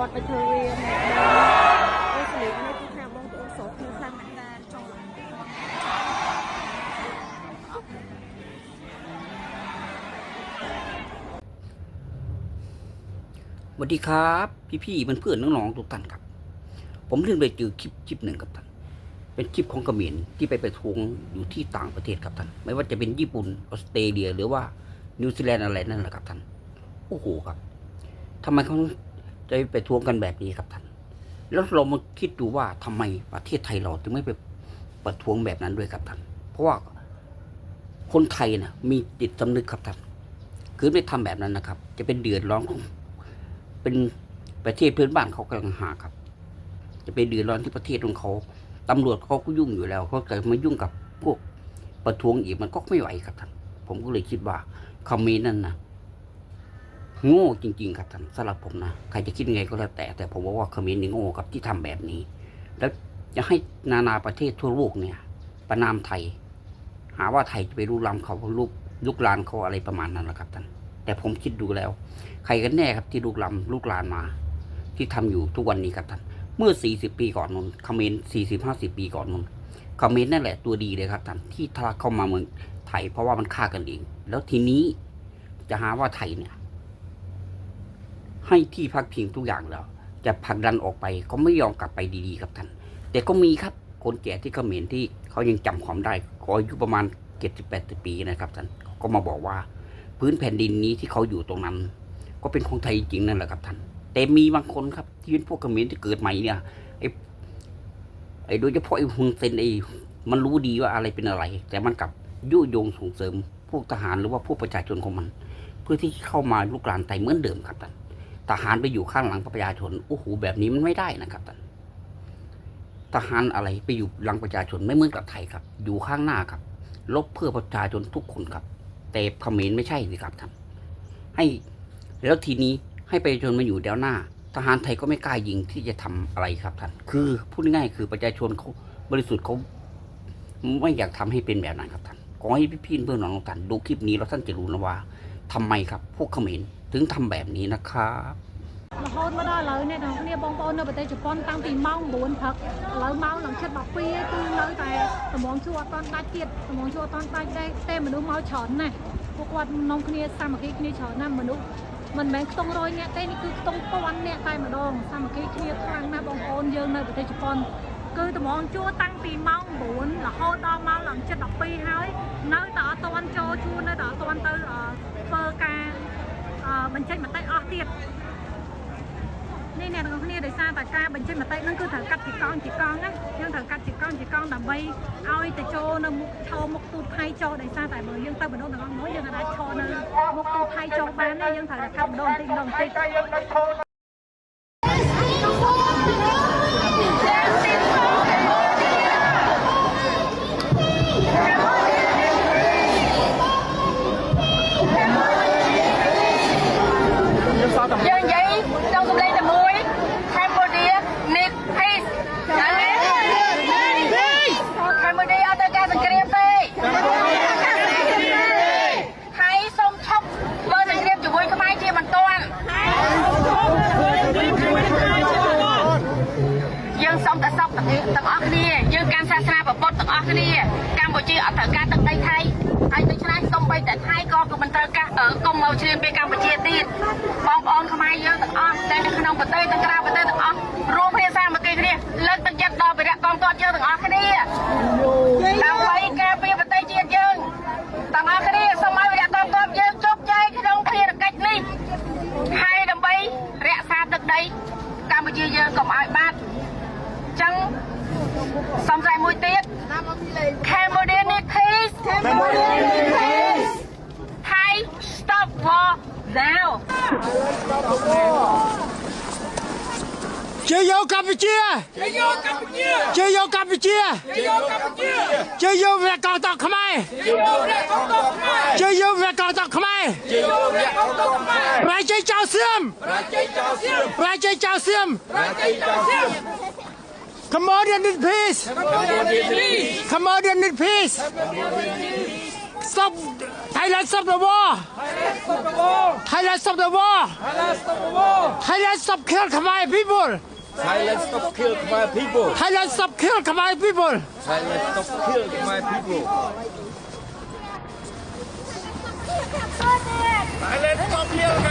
ดไปเทเรียนโอ้สลิปนี่ที่ทางบางตัวโสคือทางนักการจอดสวัสดีครับพี่ๆเพื่อนๆน้องๆทุกท่านครับผมเพิ่งไปเจอคลิปหนึ่งครับท่านเป็นคลิปของเขมรที่ไปประท้วงอยู่ที่ต่างประเทศครับท่านไม่ว่าจะเป็นญี่ปุ่นออสเตรเลียหรือว่านิวซีแลนด์อะไรนั่นแหละครับท่านโอ้โหครับทำไมเขาจะไปประท้วงกันแบบนี้ครับท่านแล้วเรามาคิดดูว่าทำไมประเทศไทยเราถึงไม่ไปประท้วงแบบนั้นด้วยครับท่านเพราะว่าคนไทยนะมีจิตสำนึกครับท่านคือไม่ทำแบบนั้นนะครับจะเป็นเดือดร้อนของเป็นประเทศเพื่อนบ้านเขากำลังหาครับจะไปเดือดร้อนที่ประเทศของเขาตำรวจเขาก็ยุ่งอยู่แล้วเขาเกิดมายุ่งกับพวกประท้วงอีกมันก็ไม่ไหวครับท่านผมก็เลยคิดว่าเขมรนั่นนะโง่จริงๆครับท่านสำหรับผมนะใครจะคิดยังไงก็แล้วแต่ผมว่าเขมรนี่โง่ครับที่ทำแบบนี้แล้วจะให้นานาประเทศทั่วโลกเนี่ยประนามไทยหาว่าไทยจะไปลุกล้ำเขาลุกลานเขาอะไรประมาณนั้นแหละครับท่านแต่ผมคิดดูแล้วใครกันแน่ครับที่ลุกลานมาที่ทำอยู่ทุกวันนี้ครับท่านเมื่อ40 ปีก่อนนู้นเขมร40-50 ปีก่อนนู้นเขมรนั่นแหละตัวดีเลยครับท่านที่ทะลักเข้ามาเมืองไทยเพราะว่ามันฆ่ากันเองแล้วทีนี้จะหาว่าไทยเนี่ยให้ที่พักพิงทุกอย่างแล้วจะผลักดันออกไปเขาไม่ยอมกลับไปดีๆครับท่านแต่ก็มีครับคนแก่ที่เขมรที่เขายังจำความได้เขาอายุประมาณ70-80 ปีนะครับท่านก็มาบอกว่าพื้นแผ่นดินนี้ที่เขาอยู่ตรงนั้นก็เป็นของไทยจริงนั่นแหละครับท่านแต่มีบางคนครับที่เป็นพวกเขมรที่เกิดใหม่เนี่ยไอ้โดยเฉพาะไอ้ฮุนเซนมันรู้ดีว่าอะไรเป็นอะไรแต่มันกลับยุยงส่งเสริมพวกทหารหรือว่าพวกประชาชนของมันเพื่อที่เข้ามาลุกรานไทยเหมือนเดิมครับท่านทหารไปอยู่ข้างหลังประชาชนโอ้โหแบบนี้มันไม่ได้นะครับท่านทหารอะไรไปอยู่หลังประชาชนไม่เหมือนกับไทยครับอยู่ข้างหน้าครับลบเพื่อประชาชนทุกคนครับแต่เขมรไม่ใช่สิครับท่านให้แล้วทีนี้ให้ประชาชนมาอยู่แนวหน้าทหารไทยก็ไม่กล้ายิงที่จะทำอะไรครับท่านคือพูดง่ายๆคือประชาชนเขาบริสุทธิ์เขาไม่อยากทำให้เป็นแบบนั้นครับท่านขอให้พี่เพื่อนน้องท่านดูคลิปนี้แล้วท่านจะรู้นะว่าทำไมครับพวกเขมรถึงทำแบบนี้นะครับมาโหดมาได้เลยเนี่ยเนี่ยบองปอนในประเทศญี่ปุ่นตั้งปีเมาบุญพักเลยเมาหลังเช็ดบักปีคือเลยแต่สมองชั่วตอนตายเกียดสมองชั่วตอนตายได้เต้มนุษย์เมาฉอนน่ะพวกวันน้องคนนี้สามัคคีคนนี้ฉอนน่ะมนุษย์มันแบ่งตรงรอยเนี่ยเต้นี่คือตรงปวันเนี่ยตายมาดองสามัคคีคนนี้ทางนะบองปอนเยอะในประเทศญี่ปุ่นคือสมองชั่วตั้งปีเมาบุญละโหดเมาหลังเช็ดบักปีเฮ้ยnơi đóตะวันโจชูnơi đóตะวันตะเปอร์กามันใช่มันไต้ออติดนี่เนี่ยตรงนี้โดยสารแต่การบัญชีมาเตะนั่นคือถังกัดจีกองนะยังถังกัดจีกองแต่ใบเอาแต่โจนมุกโชมุกตูไทยโจโดยสารแต่เบอร์ยังเติมเหมือนโดนแต่น้อยยังอะไรโชนมุกตูไทยโจบ้านเนี่ยยังถังแต่ทำโดนติดต่างออกนี่ยังการศาสนาแบบปนต่างออกนี่การบูชาอัฐการต่างไทยไอ้ตัวชนะต้องไปแต่ไทยก็คือมันตระกะกองเราเชียนไปการบูชาตีบองออนขมายเยอะต่างออกแต่ในขนมประเทศต่างกราประเทศต่างออกรวมเพศสร้างมาเกี่ยนี่เลิกตั้งยัดดอไปละกองกอดเยอะต่างออกนี่เราไปแกเปียประเทศเชียนยังต่างออกนี่สมัยเวลากองกอดเยอะจบใจขนมเพียรกัดนี่ให้ดำไปเรียกซาตึกใดการบูชาเยอะกับไอ้บ้านจังสงสัยมวยเตี้ยแคมโบเดียนิพีสไทย stop war now เจียวกัมพูชีเจียวกัมพูชีเจียวเวียกองตอกขมายเจียวเวียกองตอกขมายรายใจเจ้าเสื่อมCambodian in peace. Cambodian in peace. Stop Thai Thailand stop the war Thailand stop the war Thailand stop kill Khmer people Thailand stop kill my people. Thailand stop kill Khmer people Thailand stop kill my people. Thailand stop kill